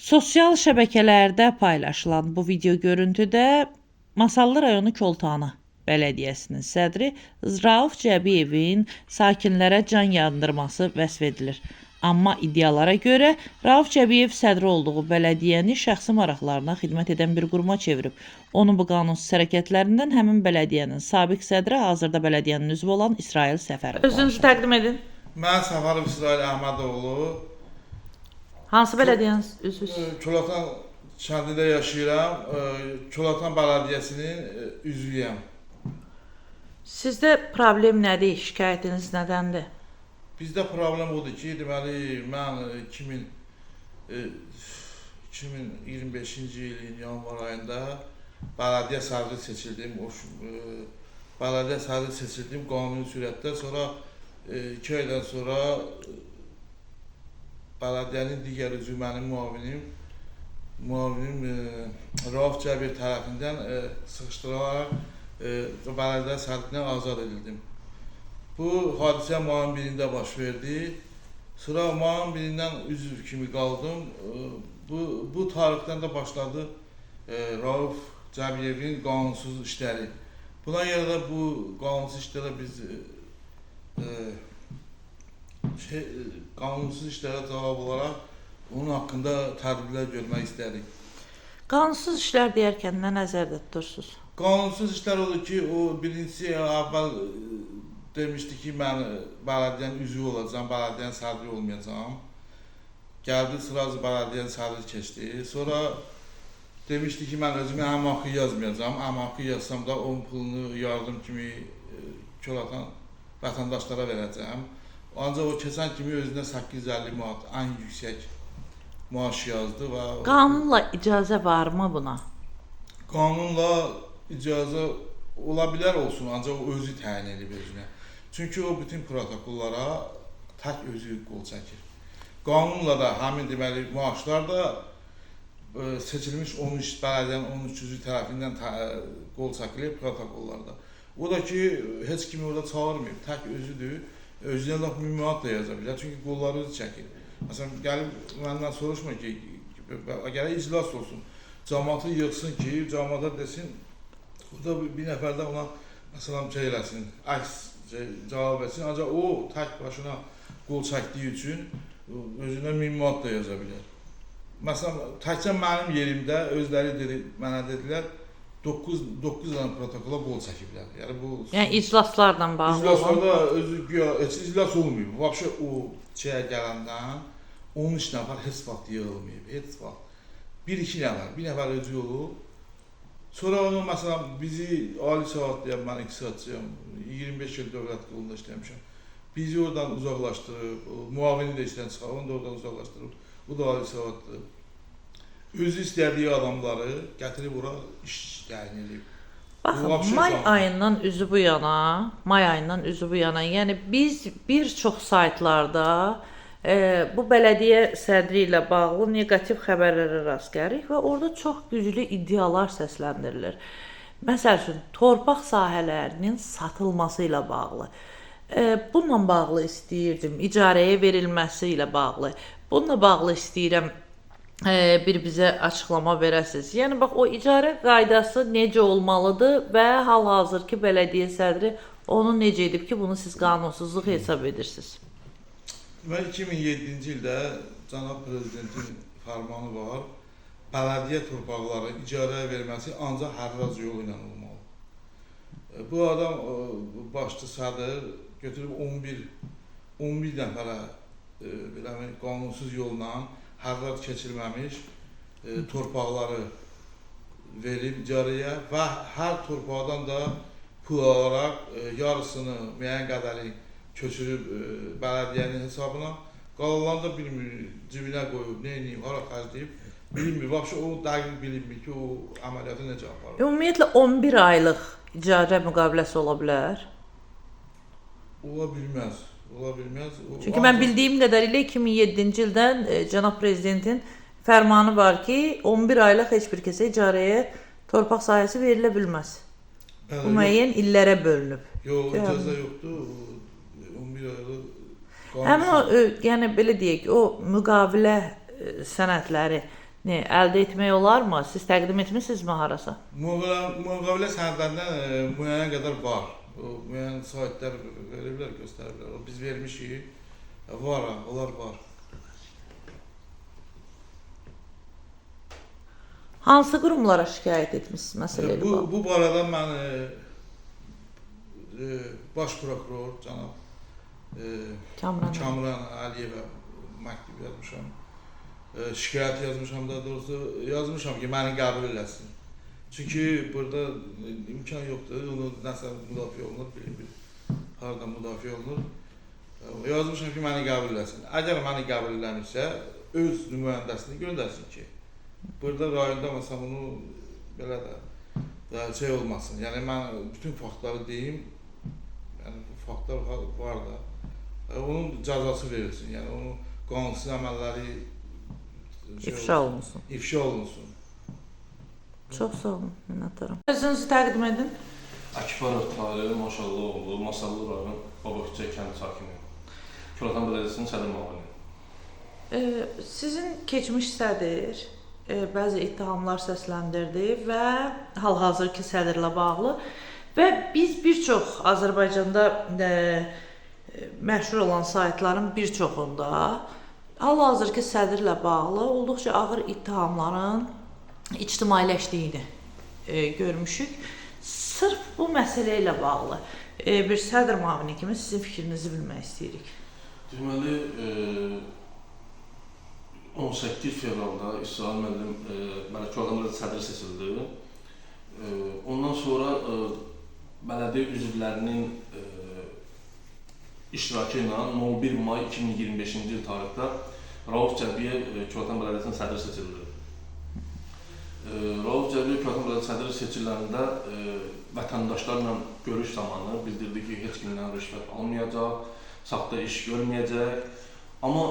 Sosial şəbəkələrdə paylaşılan bu video görüntüdə Masallı rayonu Koltanı Bələdiyyəsinin sədri Rauf Cəbiyevin sakinlərə can yandırması vəsf edilir. Amma iddialara görə Rauf Cəbiyev sədri olduğu bələdiyyəni şəxsi maraqlarına xidmət edən bir quruma çevirib. Onun bu qanunsuz hərəkətlərindən həmin bələdiyyənin sabiq sədri, hazırda bələdiyyənin üzvü olan İsrail Səfərov. Özünüzü təqdim edin. Mən Səfərov İsrail Əhmədoğlu. Hansı bələdiyyənin üzvüsünüz? Kolatan kəndində yaşayıram. Kolatan bələdiyyəsinin üzvüyəm. Sizdə problem nədir? Şikayətiniz nədəndir? Bizdə problem odur ki, deməli, mən 2025-ci ilin yanvar ayında bələdiyyə sədri seçildim. Bələdiyyə sədri seçildim qanuni sürətdə. Sonra 2 aydan sonra bələdiyyənin digər üzvü mənim müavinim Rauf Cəbiyev tərəfindən sıxışdırılaraq bələdiyyə sədrindən azad edildim. Bu hadisə mayın 1-də baş verdi. Sonra mayın 1-dən üzv kimi qaldım. Bu tarixdən də başladı Rauf Cəbiyevin qanunsuz işləri. Buna görə də bu qanunsuz işlərə biz qanunsuz işlərə cavab olaraq onun haqqında tədbirlər görmək istədik. Qanunsuz işlər deyərkən nə nəzərdə tutursunuz? Qanunsuz işlər odur ki, o birincisi əvvəl demişdi ki, mən bələdiyyənin üzvü olacağam, bələdiyyənin sədri olmayacağam. Gəldi, sırası bələdiyyənin sədri keçdi. Sonra demişdi ki, mən özümə həm haqqı yazmayacağam. Həm haqqı yazsam da onun pulunu yardım kimi Kolatan vətəndaşlara verəcəm. Ancaq o keçən kimi özünə 850 manat ən yüksək maaş yazdı. Qanunla icazə varmı buna? Qanunla icazə ola bilər olsun, ancaq o özü təyin edib özünə. Çünki o bütün protokollara tək özü qol çəkir. Qanunla da həmin deməli maaşlar da seçilmiş 13 bələdiyyənin 13 üzvü tərəfindən qol çəkilir protokollarda. O da ki, heç kimi orada çağırmayıb, tək özüdür. Özünə laf mühümmat da yaza bilər, çünki qolları özü çəkir. Məsələn, gəlib məndən soruşma ki, gərək iclas olsun, cəmaatı yığsın ki, cəmaata desin, o da bir nəfər də ona məsələn eləsin, əks cavab etsin, ancaq o tək başına qol çəkdiyi üçün özünə mühümmat da yaza bilər. Məsələn, təkcə mənim yerimdə özləri mənə dedilər, 9 dənə protokola qol çəkiblər. Yəni iclaslarla bağlı olan? İclaslarda özü güya, heç iclas olmayıb. Vəbşə o şeyə gələndən 13 nəfər heç vaxt yığılmayıb, heç vaxt. 1-2 nəfər, bir nəfər özü olub. Sonra onu məsələn bizi ali saatlayam, mən iqtisadçıyam, 25 il dövlət qulunda işləmişəm. Bizi oradan uzaqlaşdırıb, müavini də işdən çıxar, onu da oradan uzaqlaşdırıb. Bu da ali saatdır. Özü istədiyi adamları gətirib ora iş təyin edib. Baxın, may ayından üzü bu yana, yəni biz bir çox saytlarda bu bələdiyyə sədri ilə bağlı negativ xəbərlərə rast gəlirik və orada çox güclü iddialar səsləndirilir. Məsəl üçün, torpaq sahələrinin satılması ilə bağlı, bununla bağlı istəyirdim, icarəyə verilməsi ilə bağlı, bununla bağlı istəyirəm bir bizə açıqlama verəsiniz. Yəni, bax, o icarə qaydası necə olmalıdır və hal-hazırki bələdiyyə sədri onu necə edib ki, bunu siz qanunsuzluq hesab edirsiniz? Mən 2007-ci ildə cənab prezidentin fərmanı var, bələdiyyə torpaqları icarəyə verməsi ancaq hərrac yolu ilə olmalı. Bu adam, başçı sədr götürüb 11 nəfərə qanunsuz yolla hərrac keçirməmiş torpaqları verib icarəyə və hər torpaqdan da pul alaraq yarısını müəyyən qədəri köçürüb bələdiyyənin hesabına, qalanlarını da bilmir, cibinə qoyub, neyini, hara xərcləyib, bilmir. Vəbşə o dəqiq bilinmir ki, o əməliyyatı necə aparır. Ümumiyyətlə 11 aylıq icarə müqaviləsi ola bilər? Ola bilməz. Çünki mən bildiyim qədərilə 2007-ci ildən cənab prezidentin fərmanı var ki, 11 aylıq heç bir kəsə icarəyə torpaq sahəsi verilə bilməz. Bu müəyyən illərə bölünüb. Yox, icazə yoxdur. 11 aylıq Həmin o, yəni belə deyək, o müqavilə sənədləri Ne, əldə etmək olarmı? Siz təqdim etmisinizmi harasa? Müqavilə sənədlərindən müəyyən qədər var. Müəyyən saytlar veriblər, göstəriblər. Biz vermişik. Var, onlar var. Hansı qurumlara şikayət etmisiniz məsələ ilə bağlı? Bu barədə mən baş prokuror cənab Kamran Əliyevə məktub yazmışam. Şikayət yazmışam da doğrusu yazmışam ki, məni qəbul eləsin. Çünki burada imkan yoxdur, onu nəsə müdafiə olunur, bilir, harada müdafiə olunur. Yazmışam ki, məni qəbul eləsin. Əgər məni qəbul eləmirsə, öz nümayəndəsini göndərsin ki, burada rayonda məsələn bunu belə də şey olmasın. Yəni mən bütün faktları deyim, yəni bu faktlar var da, onun cəzası verilsin. Yəni onun qanunsuz əməlləri İfşa olunsun. İfşa olunsun. Çox sağ olun, minnətdaram. Özünüzü təqdim edin. Akbarov Tahir Maşallıoğlu, Masallı rayon Babakçı kənd sakini. Küratan Belediyəsinin sədr müavini. Sizin keçmiş sədr bəzi ittihamlar səsləndirdi və hal-hazırki sədrlə bağlı və biz bir çox Azərbaycanda məşhur olan saytların bir çoxunda hal-hazırki sədrlə bağlı olduqca ağır ittihamların ictimailəşdiyini görmüşük. Sırf bu məsələ ilə bağlı bir sədr müavini kimi sizin fikrinizi bilmək istəyirik. Deməli, 18 fevralda İsrail müəllim Küratan Belediyəsinin sədri seçildi. Ondan sonra bələdiyyə üzvlərinin iştirakı ilə 11 may 2025-ci il tarixdə Rauf Cəbiyev Küratan Belediyəsinin sədri seçildi. Rauf Cəbiyev Küratan Belediyəsinin sədri seçiləndə vətəndaşlarla görüş zamanı bildirdi ki, heç kimdən rüşvət almayacaq, saxta iş görməyəcək. Amma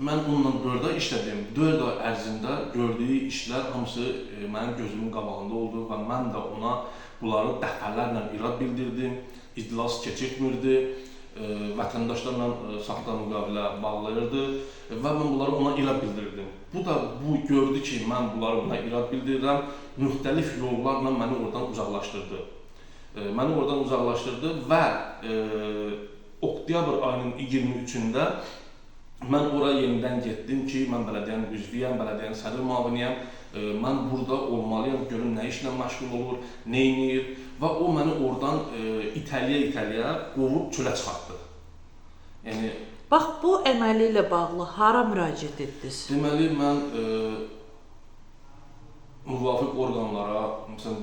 mən onunla 4 ay işlədim. 4 ay ərzində gördüyü işlər hamısı mənim gözümün qabağında oldu və mən də ona bunları dəfələrlə irad bildirdim. İclas keçirtmirdi, vətəndaşlarla saxta müqavilə bağlayırdı və mən bunları ona irad bildirdim. Bu gördü ki, mən bunları buna irad bildirirəm, müxtəlif yollarla məni oradan uzaqlaşdırdı. Və oktyabr ayının 23-də mən oraya yenidən getdim ki, mən bələdiyyənin üzvüyəm, bələdiyyənin sədr müaviniyəm, mən burada olmalıyam, görüm nə işlə məşğul olur, nə edir və o məni oradan itəliyə qovub çölə çıxartdı. Yəni, bax, bu əməli ilə bağlı hara müraciət etdiniz? Deməli, mən müvafiq orqanlara, məsələn,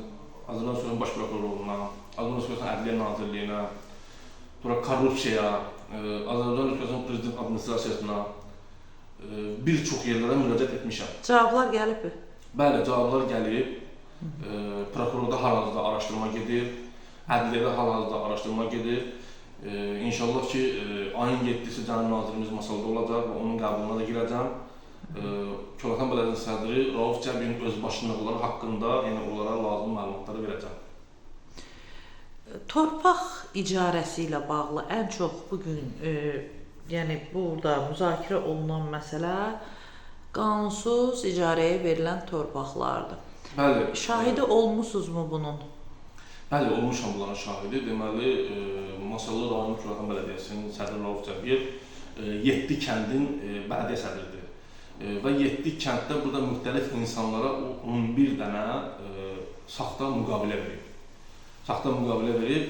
Azərbaycan Baş Prokurorluğuna, Azərbaycan Ədliyyə Nazirliyinə, korrupsiyaya, Azərbaycan Respublikasının Prezident Administrasiyasına bir çox yerlərə müraciət etmişəm. Cavablar gəlib mi? Bəli, cavablar gəlib. Prokurorda hal-hazırda araşdırma gedir, ədliyyədə hal-hazırda araşdırma gedir. İnşallah ki, ayın 7-si Cənab Nazirimiz masalda olacaq və onun qəbuluna da girəcəm. Küratan Belediyəsinin sədri Rauf Cəbiyevin özbaşınalıqları haqqında onlara lazım məlumatları verəcəm. Torpaq icarəsi ilə bağlı ən çox bugün yəni burada müzakirə olunan məsələ qanunsuz icarəyə verilən torpaqlardır. Bəli. Şahidi olmusunuzmu bunun? Bəli, olmuşam bunların şahidi. Deməli, Masallı rayon Küratan Belediyəsinin sədri Rauf Cəbiyev 7 kəndin bələdiyyə sədridir. Və 7 kənddə burada müxtəlif insanlara 11 dənə saxta müqavilə verib. Saxta müqavilə verib,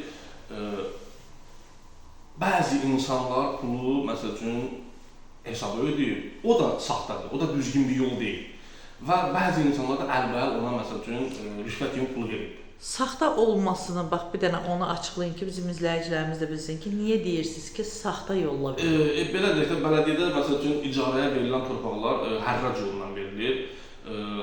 bəzi insanlar pulu, məsəl üçün, hesabı ödəyib. O da saxtadır, o da düzgün bir yol deyil. Və bəzi insanlar da əlbəl ona, məsəl üçün, rüşvət kimi pulu verib. Saxta olmasını, bax, bir dənə onu açıqlayın ki, bizim izləyicilərimiz də bilsin ki, niyə deyirsiniz ki, saxta yolla verilir? Belə deyək də, bələdiyyədə, məsəl üçün, icarəyə verilən torpaqlar hərrac yolundan verilir.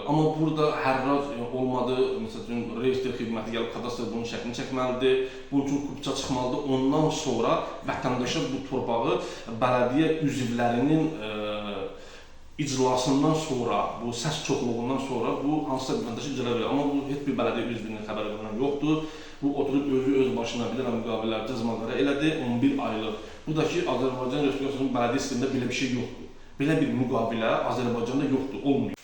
Amma burada hərrac olmadı, məsəl üçün, reyestr xidməti gəlib kadastr bunun şəklini çəkməlidir, bunun üçün kupça çıxmalıdır. Ondan sonra vətəndaşa bu torpağı bələdiyyə üzvlərinin iclasından sonra, bu səs çoxluğundan sonra bu hansısa bir vətəndaşa icra verir. Amma bu heç bir bələdiyyə üzvünün xəbəri bundan yoxdur. Bu oturub öz başına bilirəm müqavilələr cəzmaları elədi 11 aylıq. Bu da ki, Azərbaycan Respublikasının bələdiyyə sistemində belə bir şey yoxdur. Belə bir müqavilə Azərbaycanda yoxdur, olmuyor.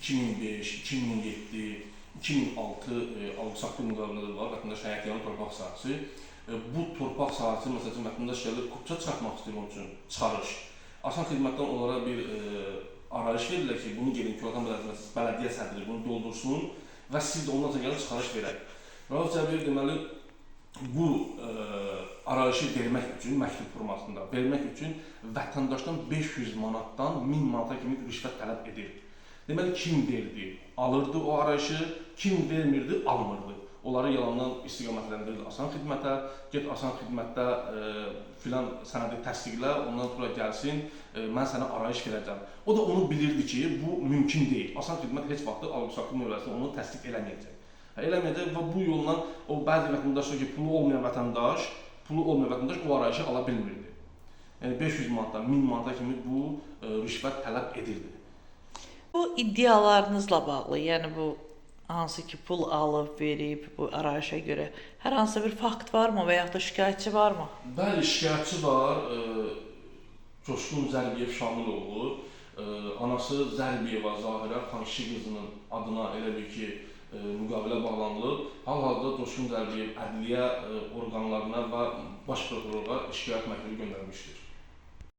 2005, 2007, 2006 alqı-satqı müqavilələri var, vətəndaş həyətyanı torpaq sahəsi. Bu torpaq sahəsi, məsələn, vətəndaş gəlir, kupça çıxartmaq istəyir onun üçün, çıxarış. Asan xidmətdən onlara bir arayış verirlər ki, bunu gelin Küratan bələdiyyə sədri bunu doldursun və siz də ondan sonra gəlin çıxarış verək. Rauf Cəbir deməli, bu arayışı vermək üçün, məktub formasında vermək üçün vətəndaşdan 500 manatdan 1000 manata kimi rüşvət tələb edir. Deməli, kim verdi, alırdı o arayışı, kim vermirdi, almırdı. Onları yalandan istiqamətləndirirdi asan xidmətə, get asan xidmətdə filan sənədi təsdiqlə, ondan sonra gəlsin, mən sənə arayış verəcəm. O da onu bilirdi ki, bu mümkün deyil. Asan xidmət heç vaxtı alqı-satqı növbəsində onu təsdiq eləməyəcək. Eləməyəcək və bu yolla o bəzi vətəndaşlar ki, pulu olmayan vətəndaş o arayışı ala bilmirdi. Yəni 500 manatdan 1000 manata kimi bu rüşvət tələb edirdi. Bu iddialarınızla bağlı, yəni bu hansı ki pul alıb, verib bu arayışa görə hər hansı bir fakt varmı və yaxud da şikayətçi varmı? Bəli, şikayətçi var. Coşqun Zərbiyev Şamiloğlu, anası Zərbiyeva Zahirə Xanşi qızının adına elə bir ki müqavilə bağlanılıb. Hal-hazırda Coşqun Zərbiyev ədliyyə orqanlarına və baş prokurora şikayət məktubu göndərmişdir.